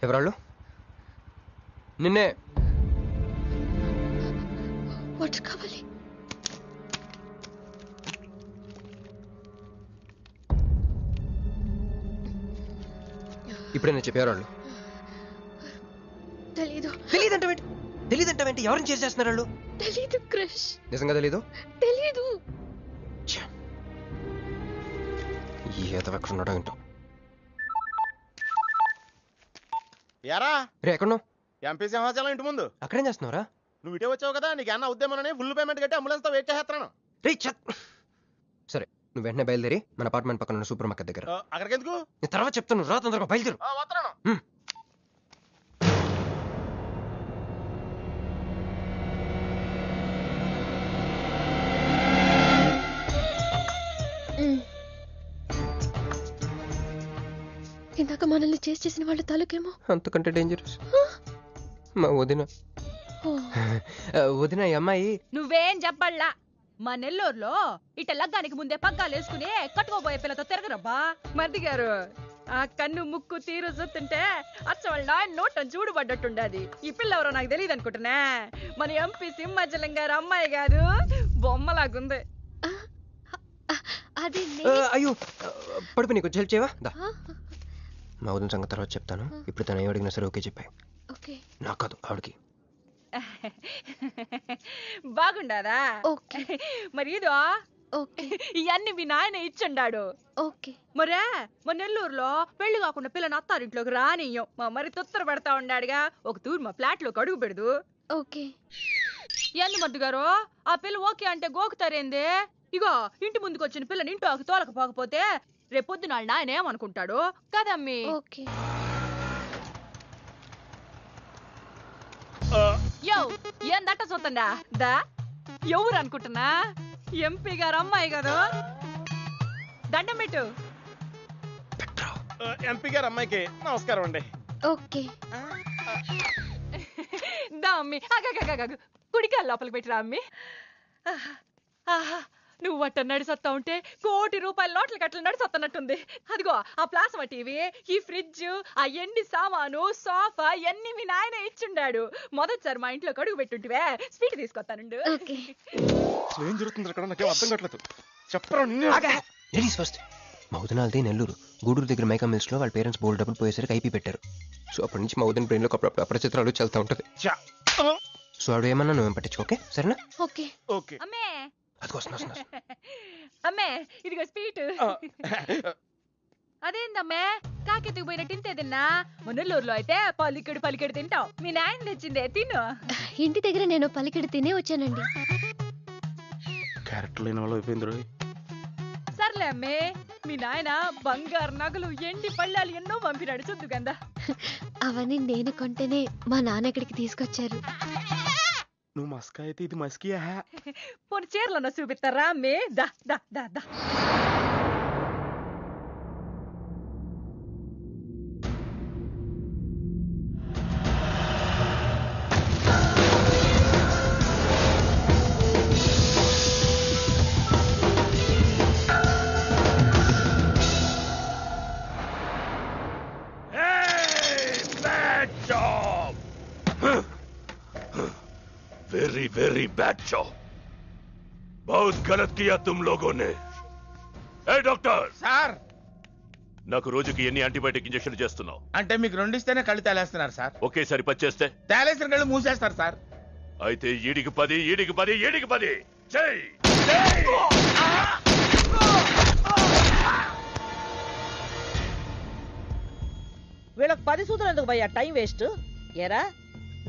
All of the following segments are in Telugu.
ఎవరాళ్ళు? నిన్నే. వాటర్ కావాలి. ఇప్పుడైనా చెప్పేవాళ్ళు. తెలీదంటే ఎవరిని చేసేస్తున్నారు వాళ్ళు? తెలీదు క్రష్. నిజంగా తెలీదు? తెలీదు. ఏదో ఎక్కడ ఉన్నాడో ఏంటో. యారా రే ఎక్కడున్నావు? ఎంపీ సింహాచలం ఇంటి ముందు. అక్కడేం చేస్తున్నావురా? నువ్వు ఇటే వచ్చావు కదా, నీకు అన్న ఉద్యమని ఫుల్ పేమెంట్ కట్టి అంబులెన్స్ తో వెయిట్ చేస్తున్నాను. రే సరే, నువ్వు వెంటనే బయలుదేరి మన అపార్ట్మెంట్ పక్కన ఉన్న సూపర్ మార్కెట్ దగ్గర. అక్కడికి ఎందుకు? నేను తర్వాత చెప్తాను, రా తొందరగా బయలుదేరు. వస్తున్నాను. ఇందాక మనల్ని చేసిన వాళ్ళ తాలూకేమో అంతకంటే డేంజరస్. మా వదిన. వదిన ఈ అమ్మాయి. నువ్వేం చెప్పల్లా. మా నెల్లూరులో ఇట లగ్గానికి ముందే పగ్గాలు వేసుకుని కట్టుకోబోయే పిల్లతో తిరగరబ్బా. మర్ది గారు, ఆ కన్ను ముక్కు తీరు చూస్తుంటే అచ్చ వాళ్ళ నాయన నోటం చూడుబడ్డట్టుండది. ఈ పిల్ల ఎవరో నాకు తెలియదు అనుకుంటున్నా. మన ఎంపీ సింహాచలం గారు అమ్మాయి కాదు, బొమ్మలాగుంది. అయ్యో పడుపు, నీకు హెల్ప్ చేయవా? మా వదిన సంగతి తర్వాత చెప్తాను. ఇప్పుడు తను ఏం అడిగినా సరే ఓకే చెప్పాయి. నాకు కాదు, ఆవిడకి. బాగుండాదా? మరి ఇదో ఇవన్నీ మీ నాయన ఇచ్చుండాడు. మరే మా నెల్లూరులో పెళ్లి కాకుండా పిల్లని అత్తారింట్లోకి రానియ్యం. మా మరి తొత్తర పడతా ఉండాడుగా. ఒక తూరు మా ఫ్లాట్ లోకి అడుగు పెడదు. ఎన్ని మద్దు గారు, ఆ పిల్ల ఓకే అంటే గోకుతారేంది? ఇగో ఇంటి ముందుకు వచ్చిన పిల్లని ఇంటి తోలకపోకపోతే రేపొద్దున నాయన ఏమనుకుంటాడు కదమ్మీ? యో ఏం దట్ట చూతండా దా. ఎవరు అనుకుంటున్నా? ఎంపీ గారు అమ్మాయి కదా. దండం పెట్టు. ఎంపీ గారు అమ్మాయికి నమస్కారం అండి. దా అమ్మి, కుడికాయ లోపలికి పెట్టిరా అమ్మి. నువ్వు అట్ట నడిసొత్తా ఉంటే కోటి రూపాయల నోట్ల కట్టలు నడిసొత్తనట్టుంది. అదిగో ఆ ప్లాస్మా టీవీ, ఈ ఫ్రిడ్జ్, ఆ ఎండి సామాను, సోఫా ఎన్ని మీ నాయన ఇచ్చుండాడు. మొదటిసారి మా ఇంట్లో కడుగు పెట్టుంటివే, స్వీట్ తీసుకొస్తానుండు. ఏం జరుగుతుంది అక్కడ? నాకేం అర్థం కావట్లేదు. చెప్పరా. ఫస్ట్ మా వదినాలది నెల్లూరు. గూడూరు దగ్గర మైకా మిల్స్ లో వాళ్ళ పేరెంట్స్ బోల్డ్ డబ్బులు పోయేసరికి ఐపీ పెట్టారు. సో అప్పటి నుంచి మా వదిన బ్రెయిన్ లో అప్పుడప్పుడు అపరిచిత్రాలు చల్తా ఉంటది. సో ఆవిడ ఏమన్నా నువ్వేం పట్టించుకోకే, సరేనా? అమ్మే అది వస్తున్నా. అమ్మే ఇదిగో స్వీట్. అదేందమ్మే కాకెత్తుకు పోయినట్టు ఇంతే తిన్నా. మున్నెల్లూరులో అయితే పలికెడు తింటావు. మీ నాయన తెచ్చిందే తిను. ఇంటి దగ్గర నేను పలికెడు తినే వచ్చానండి. క్యారెక్టర్ లేని వాళ్ళు అయిపోయింది. సర్లే అమ్మే, మీ నాయన బంగారు నగలు, ఎండి పళ్ళాలు ఎన్నో పంపినాడు చూద్దు గందా. అవన్నీ నేను కొంటేనే మా నాన్న ఇక్కడికి తీసుకొచ్చారు. నువ్వు మస్కా అయితే ఇది మస్కియా? పోనీ చీరలన్నా చూపిస్తారా అమ్మే? దా దా దా దా. Very very bad job. बहुत गलत किया तुम लोगों ने. ए डॉक्टर సార్, నాకు రోజుకి ఎన్ని యాంటీబయాటిక్ ఇంజెక్షన్ చేస్తున్నావు? అంటే మీకు రెండు ఇస్తేనే కళ్ళు తేలేస్తున్నారు సార్. ఒకేసారి పచ్చేస్తే తేలేసిన కళ్ళు మూసేస్తారు సార్. అయితే ఈడికి 10 ఈడికి 10 ఈడికి 10 చెయ్. వీళ్ళకి 10 సూత్రం ఎందుకు భయ్యా, టైం వేస్ట్. ఏరా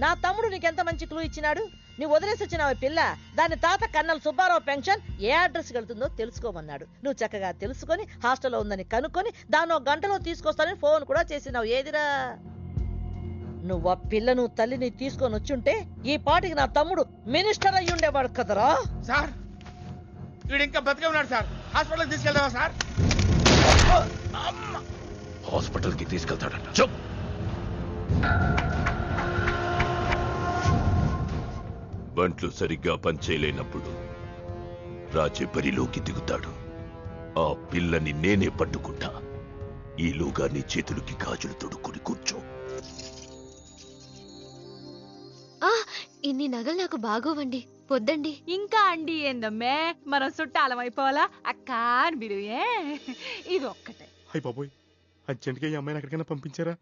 నా తమ్ముడు నీకెంత మంచి క్లూ ఇచ్చినాడు. నీ వదిలేసి వచ్చిన పిల్ల దాని తాత కన్నల సుబ్బారావు పెన్షన్ ఏ అడ్రస్ వెళ్తుందో తెలుసుకోమన్నాడు. నువ్వు చక్కగా తెలుసుకొని హాస్టల్లో ఉందని కనుక్కొని దాన్ని 1 గంటలో తీసుకొస్తానని ఫోన్ కూడా చేసినావు. ఏదిరా, నువ్వు ఆ పిల్లను తల్లిని తీసుకొని వచ్చుంటే ఈ పాటికి నా తమ్ముడు మినిస్టర్ అయ్యి ఉండేవాడు కదరా. సార్ వీడు ఇంకా బతికే ఉన్నాడు సార్. హాస్పిటల్కి తీసుకెళ్దామా సార్? హాస్పిటల్ కి తీసుకెళ్తాడట. చెప్. బంట్లు సరిగ్గా పనిచేయలేనప్పుడు రాజే బరిలోకి దిగుతాడు. ఆ పిల్లని నేనే పట్టుకుంటా. ఈలోగా నీ చేతులకి గాజులు తొడుక్కుని కూర్చో. ఇన్ని నగలు నాకు బాగోవండి, పొద్దండి. ఇంకా అండి ఏందమ్మే, మనం చుట్టాలం అయిపోవాలా అక్క అని బిలువే. ఇది ఒక్కటే. అయ్యి బాబోయ్, అర్జెంట్గా ఈ అమ్మాయిని ఎక్కడికైనా పంపించారా?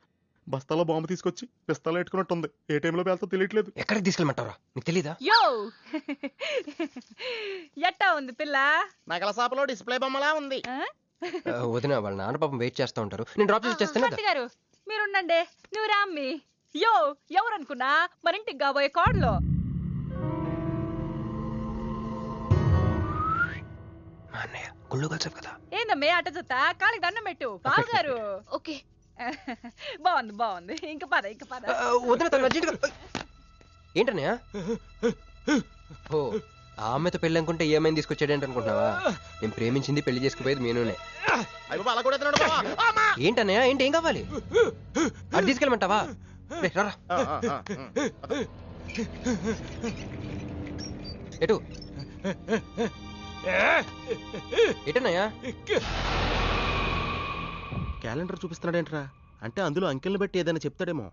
బస్తాలో బాంబు తీసుకొచ్చి పిస్తాలో పెట్టుకున్నట్టుంది. ఏ టైంలో వెళ్తా తెలియట్లేదు. ఎక్కడికి తీసుకెళ్ళమంటారా? నీకు తెలీదా? యో ఎట్టా ఉంది పిల్ల? నగల షాపులో డిస్ప్లే బొమ్మలా ఉంది. ఆ? వదిన వాళ్ళ నాన్న పాపం వెయిట్ చేస్తూ ఉంటారు. నేను డ్రాప్ చేసి చేస్తాను భర్త గారు మీరుండండి, నువ్వు రామ్మి. యో ఎవరనుకున్నా మన ఇంటికి కాబోయే కోడలో. మా అన్నయ్య గుళ్ళు కలిసావు కదా. ఏందమ్మే అట్ట చూస్తా, కాలికి దండం పెట్టు బావగారు. ఓకే. బాగుంది బాగుంది, ఇంక పద ఇంక పద. వదిన తను అర్జెంట్గా. ఏంటన్నయ్య? ఓ ఆ అమ్మాయితో పెళ్ళి అనుకుంటే ఏమైంది తీసుకొచ్చాడేంటి అనుకుంటున్నావా? నేను ప్రేమించింది పెళ్లి చేసుకుపోయేది మీనునే. ఏంటన్నయ్య? ఏంటి? ఏం కావాలి? అది తీసుకెళ్ళమంటావా? రారా. ఎటు ఎటన్నయ్యా? క్యాలెండర్ చూపిస్తున్నాడేంట్రా? అంటే అందులో అంకెల్ని బట్టి ఏదైనా చెప్తాడేమో.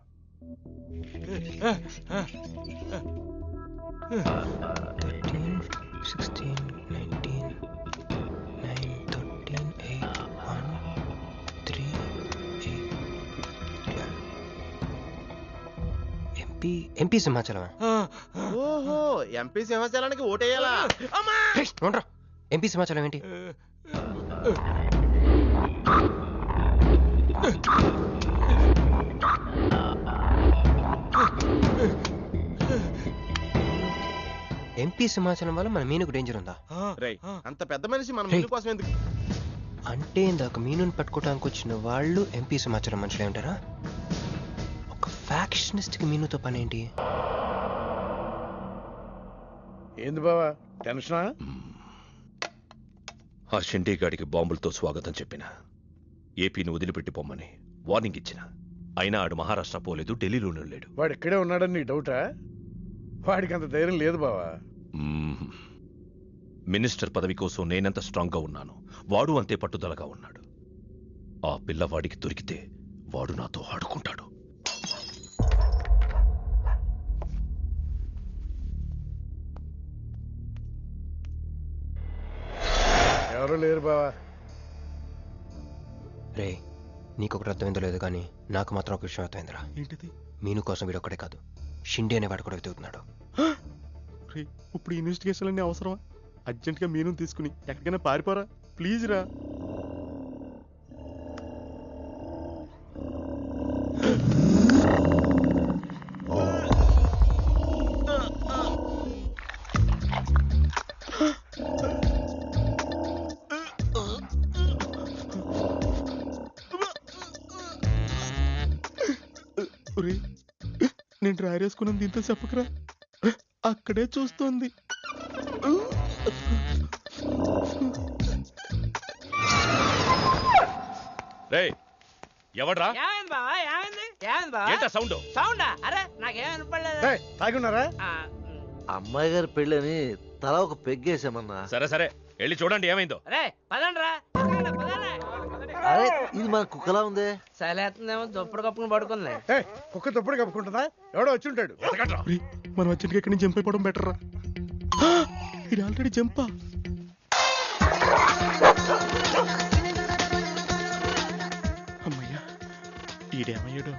16, 19, 9, 13, 8, 1, 3, 8, 12. ఎంపీ సింహాచలమా? ఓహో, ఎంపీ సింహాచలానికి ఓటేయాలా? ఎంపీ సింహాచలం ఏంటి? ఎంపీ సింహాచలం వల్ల మన మీనుకు డేంజర్ ఉందా? అంత పెద్ద మనిషి మన మీను కోసం ఎందుకు? అంటే ఇందాక మీనుని పట్టుకోవడానికి వచ్చిన వాళ్ళు ఎంపీ సింహాచలం మనుషులే ఉంటారా? ఒక ఫ్యాక్షనిస్ట్ కి మీనుతో పని ఏంటి? ఏంది బావా టెన్షనా? ఆ షిండే గాడికి బాంబులతో స్వాగతం చెప్పిన, ఏపీని వదిలిపెట్టి పొమ్మని వార్నింగ్ ఇచ్చిన. అయినా ఆడు మహారాష్ట్ర పోలేదు, ఢిల్లీలోనే లేడు. వాడు ఇక్కడే ఉన్నాడని నీ డౌటా? వాడికి అంత ధైర్యం లేదు బావా. మినిస్టర్ పదవి కోసం నేనెంత స్ట్రాంగ్ గా ఉన్నాను, వాడు అంతే పట్టుదలగా ఉన్నాడు. ఆ పిల్లవాడికి దొరికితే వాడు నాతో ఆడుకుంటాడు. ఎవరు లేరు బావా. రే నీకొకటి అర్థమైందో లేదు కానీ నాకు మాత్రం ఒక విషయం అర్థమైందిరా. ఏంటిది? మీను కోసం వీడు ఒక్కడే కాదు, షిండే అనేవాడు కూడా వెతుకుతున్నాడు. ఇప్పుడు ఇన్వెస్టిగేషన్ అన్ని అవసరమా? అర్జెంట్గా మీను తీసుకుని ఎక్కడికైనా పారిపోరా ప్లీజ్ రా. నేను డ్రైర్ వేసుకున్నాను, దీంతో చెప్పకరా. అక్కడే చూస్తోంది. రేయ్ ఎవడ్రా? ఏంటా సౌండ్? తాగున్నారా? అమ్మాయి గారి పెళ్ళని తల ఒక పెగ్గేసామన్నా. సరే సరే వెళ్ళి చూడండి ఏమైందో. అరే ఇది మన కుక్కలా ఉంది. సలేతుందేమో దుప్పుడు కప్పుకుని పడుకుంది. కుక్క తప్పుడు కప్పుకుంటుందా? ఎవడో వచ్చి ఉంటాడు. మనం అర్జెంట్గా ఇక్కడి నుంచి జంప్ అయిపోవడం బెటర్ రా. ఇది ఆల్రెడీ జంపా. అమ్మయ్యా, ఈడేమయ్యాడు?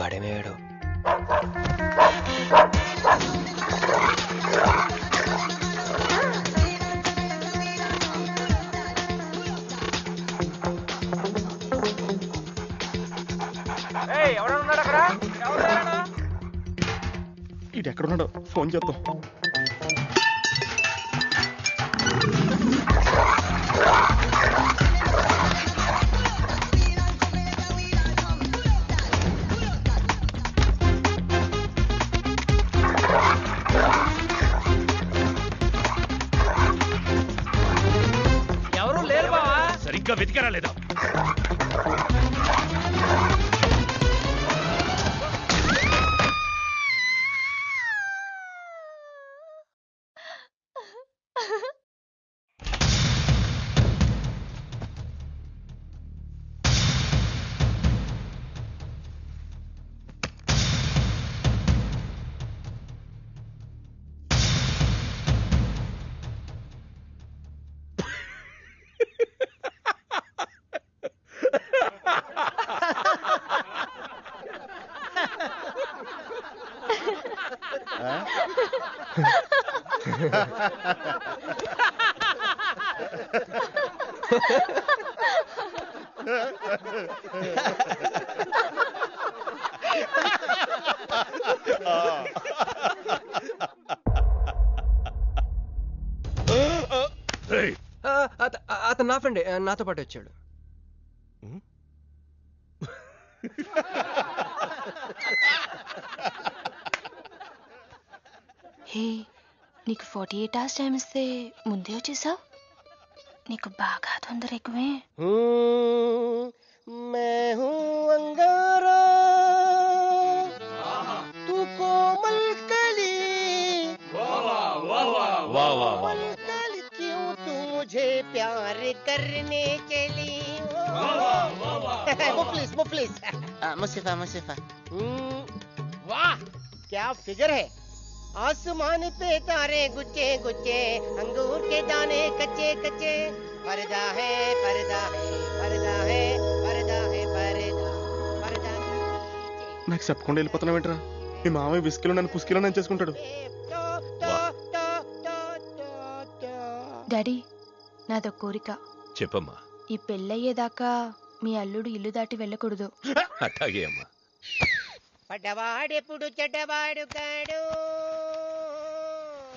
వాడేమయ్యాడు? ఇది ఎక్కడున్నాడో ఫోన్ చేద్దాం. ఎవరు లేరు బావా. సరిగ్గా వెతికారా లేదా? రేయ్, అతను నా ఫ్రెండే, నాతో పాటు వచ్చాడు. హే, నీకు 48 hours టైం ఇస్తే ముందే వచ్చేసావు. నీకు బాగా తొందర ఎక్కువే. मैं हूँ अंगारा तू कोमल कली कोमल कली क्यों तू मुझे प्यार करने चली मुफलिस मुसीफा वाह क्या फिगर है. आसमान पे तारे गुच्चे गुच्चे अंगूर के दाने कच्चे कच्चे पर्दा है पर्दा है पर्दा है पर्दा है पर्दा पर्दा నాకు చెప్పకుండా వెళ్ళిపోతున్నావు ఏంట్రా? మీ మామయ్య విస్కీలో నన్ను పుస్కీలో నన్ను చేసుకుంటాడు. డాడీ, నాదో కోరిక. చెప్పమ్మా. ఈ పెళ్ళయ్యేదాకా మీ అల్లుడు ఇల్లు దాటి వెళ్ళకూడదు. అట్టాగే అమ్మా. పడ్డవాడెప్పుడు చెడ్డవాడు కాడు.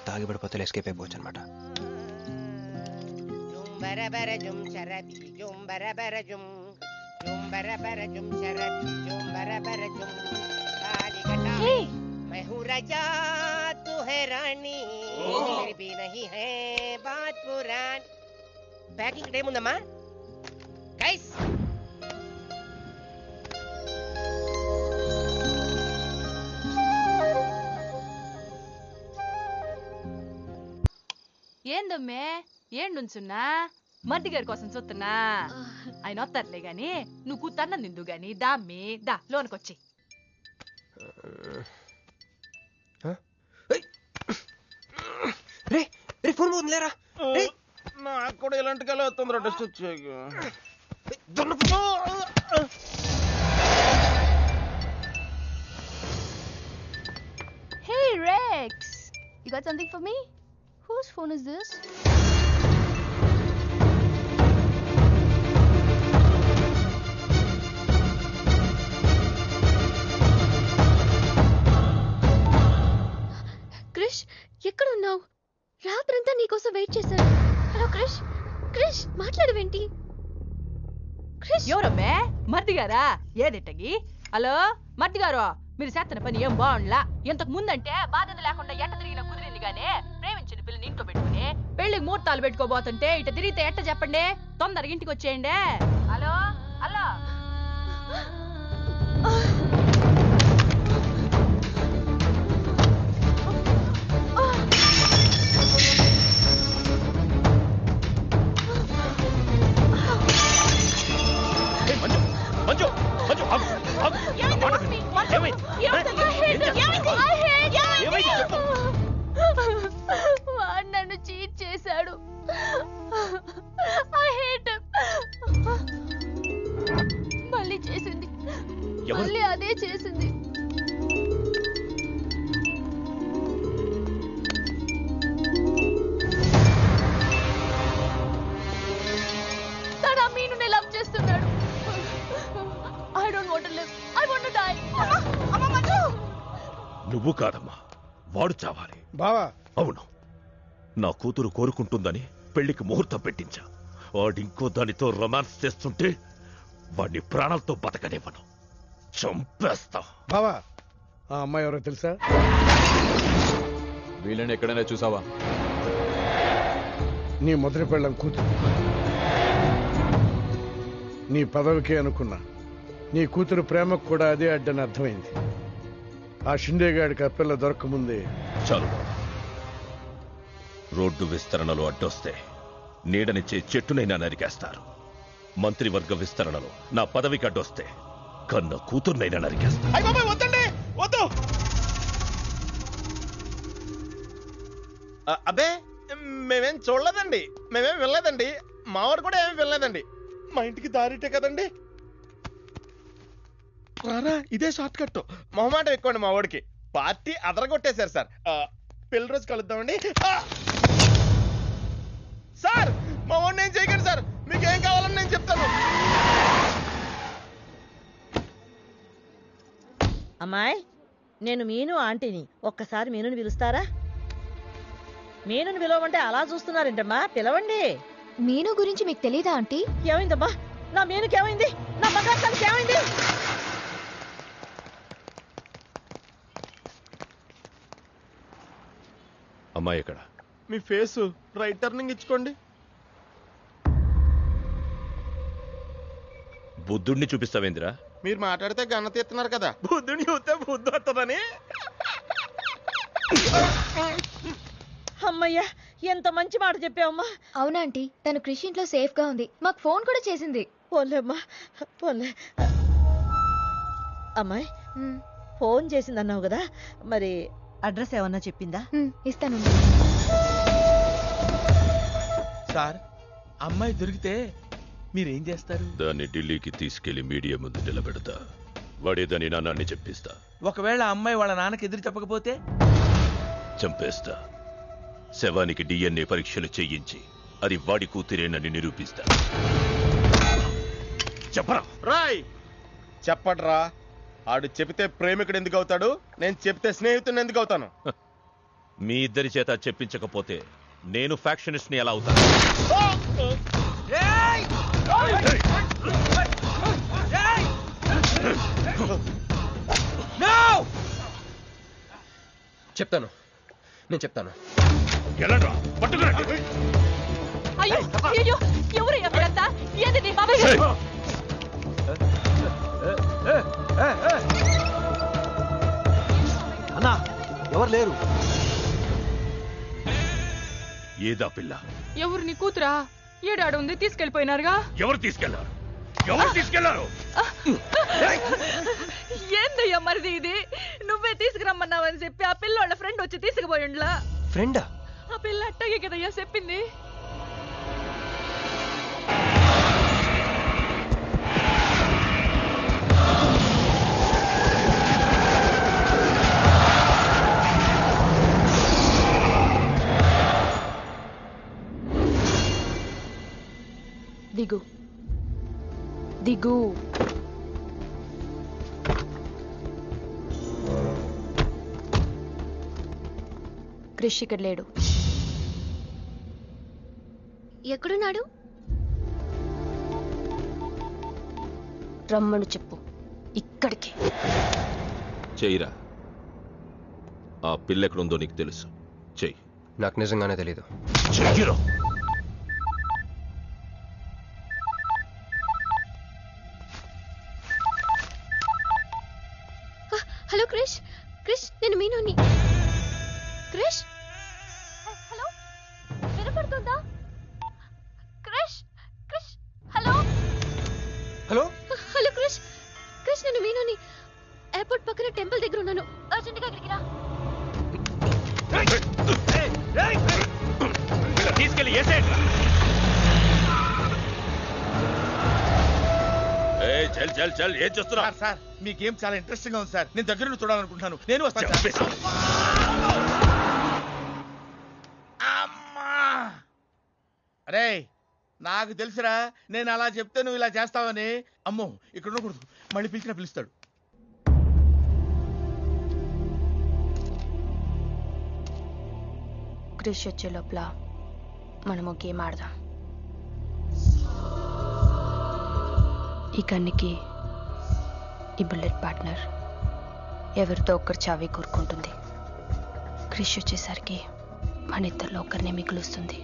తాగిపడిపోతే ఎస్కేప్ అయిపోవచ్చు అనమాట. బరబర జుమ్ శరబి జుమ్ బరబర జుమ్ జుమ్ బరబర జుమ్ శరబి జుమ్ బరబర జుమ్ కాలికటా मैं हूँ राजा तू है रानी फिर भी नहीं है बात पुरानी. ప్యాకింగ్ టైం ఉందమ్మా గైస్. ఏందమ్మే ఏండుంచున్నా మర్ది గారి కోసం చూస్తున్నా. ఆయన వస్తారులే గాని నువ్వు కూతన్నం నిందు గాని దామ్మి దా లోనకొచ్చి. రే రే ఫోన్ పోతుంది లేరా. నాకు కూడా ఇలాంటి కళ వస్తుంది. టెస్ట్ వచ్చాక Hey Rex, you got something for me? Whose phone is this? Krish, ఎక్కడ ఉన్నావు? రాత్రంతా నీకోసం వెయిట్ చేశాను. హలో క్రిష్, క్రిష్ మాట్లాడవేంటి? క్రిష్, ఎవరమ్మే? మర్ది గారా? ఏదిట్టగి? హలో మర్ది గారు, మీరు చేస్తున్న పని ఏం బాగుండ్లా. ఇంతకు ముందంటే బాధ్యత లేకుండా ఎట్ట తిరిగిన కుదిరింది గానీ ప్రేమించిన పిల్లని ఇంట్లో పెట్టుకుని పెళ్లికి ముహూర్తాలు పెట్టుకోబోతుంటే ఇట తిరిగితే ఎట్ట చెప్పండి? తొందరగా ఇంటికి వచ్చేయండి. Hello hello. మంజు మంజు ఆగు, ఆగు. నా మాట విను. ఏమైంది? ఏమైంది చెప్పు. వాడు నన్ను చీట్ చేశాడు. I hate him. మళ్ళీ చేసింది, మళ్ళీ అదే చేసింది. తను మీను లవ్ చేస్తున్నాడు. I don't want to live. I want to die. అమ్మ మంజు. నువ్వు కాదమ్మా, వాడు చావాలి. బావా, అవును, నా కూతురు కోరుకుంటుందని పెళ్లికి ముహూర్తం పెట్టించా. వాడింకో దానితో రొమాన్స్ చేస్తుంటే వాడిని ప్రాణాలతో బతకనివ్వను, చంపేస్తా. బావా, ఆ అమ్మాయి ఎవరో తెలుసా? వీళ్ళని ఎక్కడైనా చూసావా? నీ మొదటి పెళ్ళం కూతురు. నీ పదవికే అనుకున్నా, నీ కూతురు ప్రేమకు కూడా అదే అడ్డని అర్థమైంది. ఆ షిండేగాడికి ఆ పిల్ల దొరకముందే. చాలు బాబా, రోడ్డు విస్తరణలో అడ్డొస్తే నీడనిచ్చే చెట్టునైనా నరికేస్తారు. మంత్రివర్గ విస్తరణలో నా పదవికి అడ్డొస్తే కన్న కూతుర్నైనా నరికేస్తారు. వద్దండి, వద్దు. అబ్బే, మేమేం చూడలేదండి, మేమేం వెళ్ళలేదండి. మావాడు కూడా ఏమీ వెళ్ళలేదండి. మా ఇంటికి దారిటే కదండి. రారా, ఇదే షార్ట్ కట్. మొహమాటం ఎక్కువండి మా వాడికి. పార్టీ అదరగొట్టేశారు సార్. పెళ్లి రోజు కలుద్దామండి. సార్ మా వాడిని ఏం చేయకండి సార్, మీకు ఏం కావాలని నేను చెప్తాను. అమ్మాయి, నేను మీను ఆంటీని. ఒక్కసారి మీనుని పిలుస్తారా? మీనుని పిలవమంటే అలా చూస్తున్నారేంటమ్మా, పిలవండి. మీను గురించి మీకు తెలీదా ఆంటీ? ఏమైందమ్మా? నా మీనుకి ఏమైంది? నా బంగారు ఏమైంది? అమ్మాయి ఎక్కడ? మీ ఫేస్ రైట్ టర్నింగ్ ఇచ్చుకోండి. బుద్ధుడిని చూపిస్తావేందిరా? మీరు మాట్లాడితే గన్న తీస్తున్నారు కదా, బుద్ధుని చూస్తే బుద్ధి వస్తుందని. అమ్మయ్యా, ఎంత మంచి మాట చెప్పావమ్మా. అవునాంటీ, తను కృషి ఇంట్లో సేఫ్ గా ఉంది. మాకు ఫోన్ కూడా చేసింది. పోలేమ్మా, పోలే. అమ్మాయి, ఫోన్ చేసిందన్నావు కదా, మరి అడ్రస్ ఏమన్నా చెప్పిందా? ఇస్తాను సార్. అమ్మాయి దొరికితే మీరేం చేస్తారు? దాన్ని ఢిల్లీకి తీసుకెళ్లి మీడియా ముందు నిలబెడతా. వాడేదని నాన్నని చెప్పిస్తా. ఒకవేళ అమ్మాయి వాళ్ళ నాన్నకి ఎదురు చెప్పకపోతే చంపేస్తా. శవానికి DNA పరీక్షలు చేయించి అది వాడి కూతురేనని నిరూపిస్తా. చెప్పరా? రాయ్ చెప్పడ్రా. ఆడు చెప్తే ప్రేమికుడు ఎందుకు అవుతాడు, నేను చెప్తే స్నేహితుడు ఎందుకు అవుతాను? మీ ఇద్దరి చేత చెప్పించకపోతే నేను ఫ్యాక్షనిస్ట్ ని ఎలా అవుతాను? చెప్తాను, నేను చెప్తాను. అయ్యో అయ్యో, ఎవరయ్యా మీరంతా? ఏది నీ బాబాయ్? అన్నా, ఎవరు లేరు. ఏదా పిల్ల? ఎవరు నీ కూతురా? ఏడాడు ఉంది, తీసుకెళ్లిపోయినారుగా. ఎవరు తీసుకెళ్లారు? ఎవరు తీసుకెళ్లారు? ఏందయ్యా మరిది ఇది? నువ్వే తీసుకురమ్మన్నావని చెప్పి ఆ పిల్లోళ్ళ ఫ్రెండ్ వచ్చి తీసుకుపోయిండ్లా. ఫ్రెండా? ఆ పిల్ల అట్టగే కదయ్యా చెప్పింది. దిగు దిగు. క్రిష్ ఇక్కడ లేడు. ఎక్కడున్నాడు? రమ్మను చెప్పు ఇక్కడికి. చెయ్యిరా. ఆ పిల్ల ఎక్కడుందో నీకు తెలుసు. చెయ్యి. నాకు నిజంగానే తెలీదు. చెయ్యిరా. హలో క్రిష్, క్రిష్ నేను మీనుని. క్రిష్, హలో, వినపడుతుందా? Krish, Krish, hello hello hello Krish, Krish నేను మీనుని. ఎయిర్పోర్ట్ పక్కన టెంపుల్ దగ్గర ఉన్నాను. అర్జెంట్గా ఇక్కడికి రా. తీసుకెళ్ళి చల్ చల్ చల్. ఏం చేస్తున్నా? సార్, మీ గేమ్ చాలా ఇంట్రెస్టింగ్ గా ఉంది సార్. నేను దగ్గర నుండి చూడాలనుకుంటున్నాను. నేను వస్తాను. అమ్మా, అరే నాకు తెలుసురా, నేను అలా చెప్తే నువ్వు ఇలా చేస్తావని. అమ్మో, ఇక్కడ ఉండకూడదు. మళ్ళీ పిలిచినా పిలుస్తాడు. క్రిష్ వచ్చే లోపల మనము గేమ్ ఆడదాం. ఈ కన్నికి ఈ బుల్లెట్ పార్ట్నర్ ఎవరితో ఒక్కరు చావే కోరుకుంటుంది. క్రిష్ వచ్చేసరికి మన ఇద్దరిలో ఒకరినే మిగులుస్తుంది.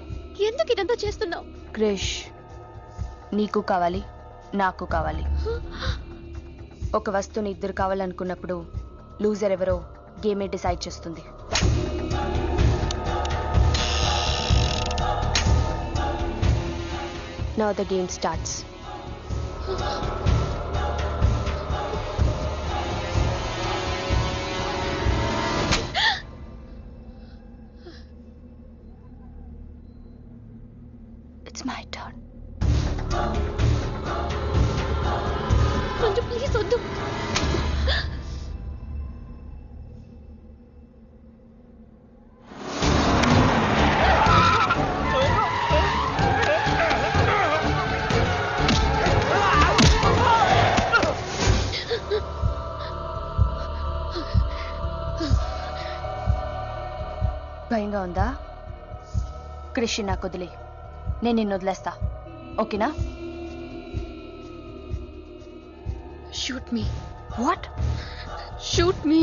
ఎందుకు ఇదంతా చేస్తున్నావు? క్రిష్ నీకు కావాలి, నాకు కావాలి. ఒక వస్తువుని ఇద్దరు కావాలనుకున్నప్పుడు లూజర్ ఎవరో గేమే డిసైడ్ చేస్తుంది. Now the game starts. It's my turn. కొంచెం ప్లీజ్ వద్దు. భయంగా ఉందా? క్రిష్ నాకు వదిలే, నేను నిన్ను వదిలేస్తా, ఓకేనా? Shoot me. What? Shoot me.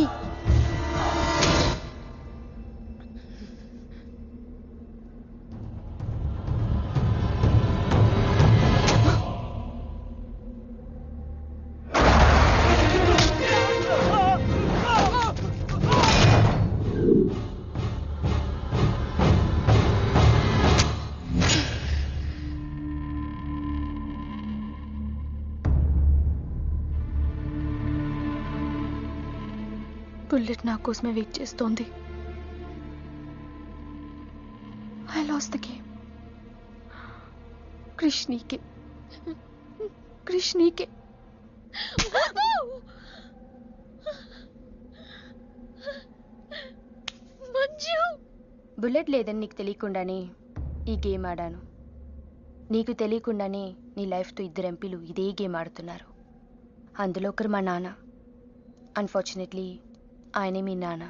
Bullet నా కోసమే వెయిట్ చేస్తోంది. I lost the game. Krish నీకే, క్రిష్ నీకే. మంజు, బుల్లెట్ లేదని నీకు తెలియకుండానే ఈ గేమ్ ఆడాను. నీకు తెలియకుండానే నీ లైఫ్తో 2 ఎంపీలు ఇదే గేమ్ ఆడుతున్నారు. అందులో ఒకరు మా నాన్న. అన్ఫార్చునేట్లీ ఆయనే మీ నాన్న.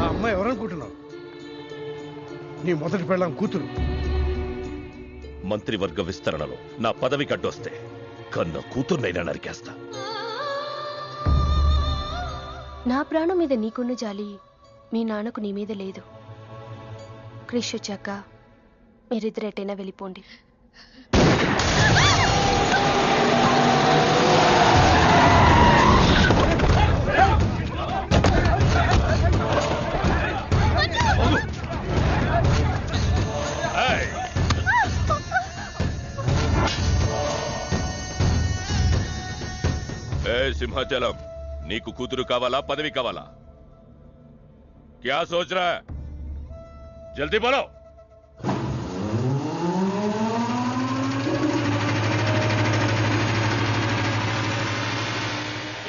ఆ అమ్మాయి ఎవరనుకుంటున్నావు? నీ మొదటి పెళ్ళాం కూతురు. మంత్రివర్గ విస్తరణలో నా పదవికి అడ్డొస్తే కన్న కూతుర్నైనా నరికేస్తా. నా ప్రాణం మీద నీకున్న జాలి మీ నాన్నకు నీ మీద లేదు. క్రిష్ వచ్చాక మీరిద్దరు ఎటైనా వెళ్ళిపోండి. సింహాచలం, నీకు కూతురు కావాలా, పదవి కావాలా? క్యా సోచ్ రా? జల్దీ బోలో.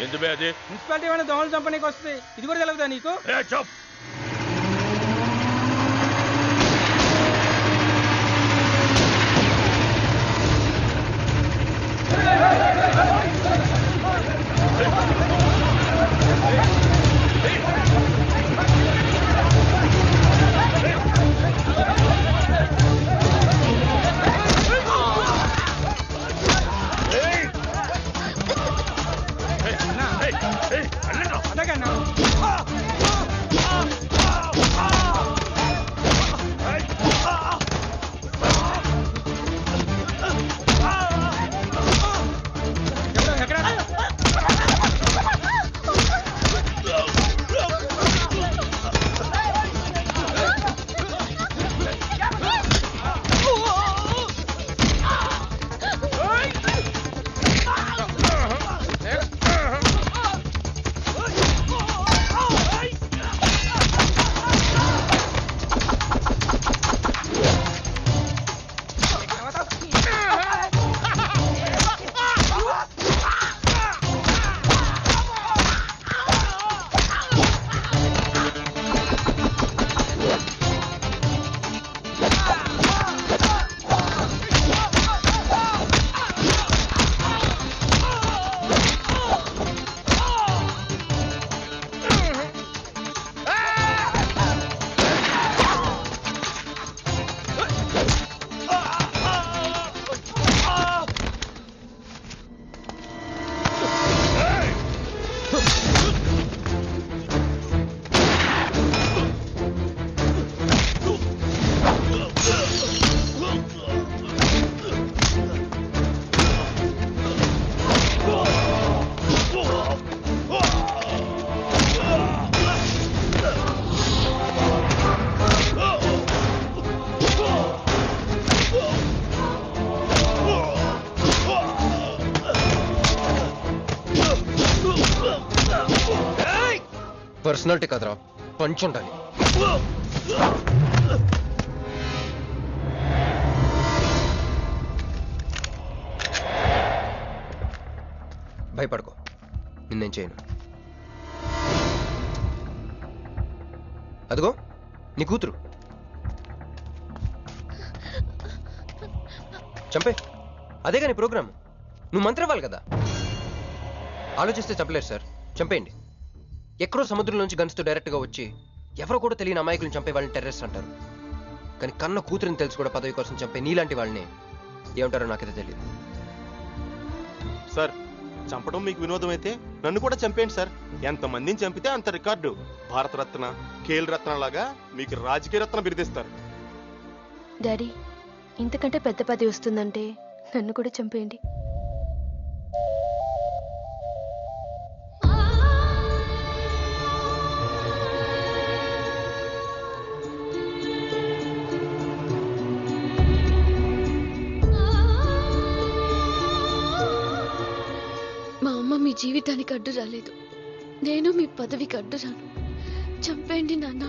ఎందుకు అది? మున్సిపాలిటీ ఏమైనా దోమలు చంపనీకి వస్తుంది, ఇది కూడా తెలుగుతా నీకు? చప్. పర్సనాలిటీ కదరా, పంచ్ ఉండాలి. భయపడుకో, నిన్నేం చేయను. అదిగో నీ కూతురు, చంపే. అదేగా నీ ప్రోగ్రామ్. నువ్వు మంత్రి అవ్వాలి కదా. ఆలోచిస్తే చంపలేరు సార్, చంపేయండి. ఎక్కడో సముద్రంలోంచి గన్స్తో డైరెక్ట్గా వచ్చి ఎవరో కూడా తెలియని అమాయకులను చంపే వాళ్ళని టెర్రరిస్ట్ అంటారు. కానీ కన్న కూతురిని తెలుసు కూడా పదవి కోసం చంపే నీలాంటి వాళ్ళని ఏమంటారో నాకైతే తెలియదు. సార్ చంపడం మీకు వినోదం అయితే నన్ను కూడా చంపేయండి సార్. ఎంతమందిని చంపితే అంత రికార్డు. భారతరత్న, ఖేల్ రత్న లాగా మీకు రాజకీయ రత్న బిరుదిస్తారు. డాడీ, ఇంతకంటే పెద్ద పదవి వస్తుందంటే నన్ను కూడా చంపేయండి. మీ జీవితానికి అడ్డు రాలేదు, నేను మీ పదవికి అడ్డు రాను. చంపేయండి నాన్న.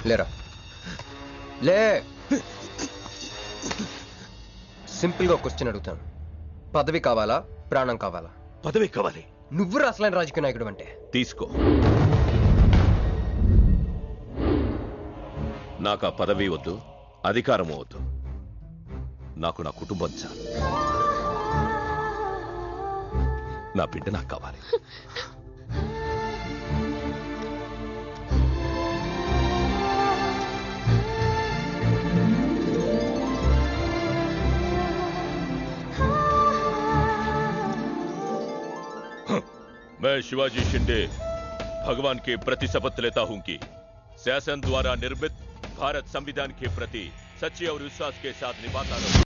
లేరా లే. సింపుల్ గా క్వశ్చన్ అడుగుతాను, పదవి కావాలా ప్రాణం కావాలా? పదవి కావాలి. నువ్వు అసలైన రాజకీయ నాయకుడు అంటే తీసుకో. నాకు ఆ పదవి వద్దు, అధికారము వద్దు. నాకు నా కుటుంబం చాలు. నా బిడ్డ నాకు కావాలి. मैं शिवाजी शिंदे भगवान के प्रति शपथ लेता हूं कि शासन द्वारा निर्मित भारत संविधान के प्रति सच्चे और विश्वास के साथ निभाता रहूं।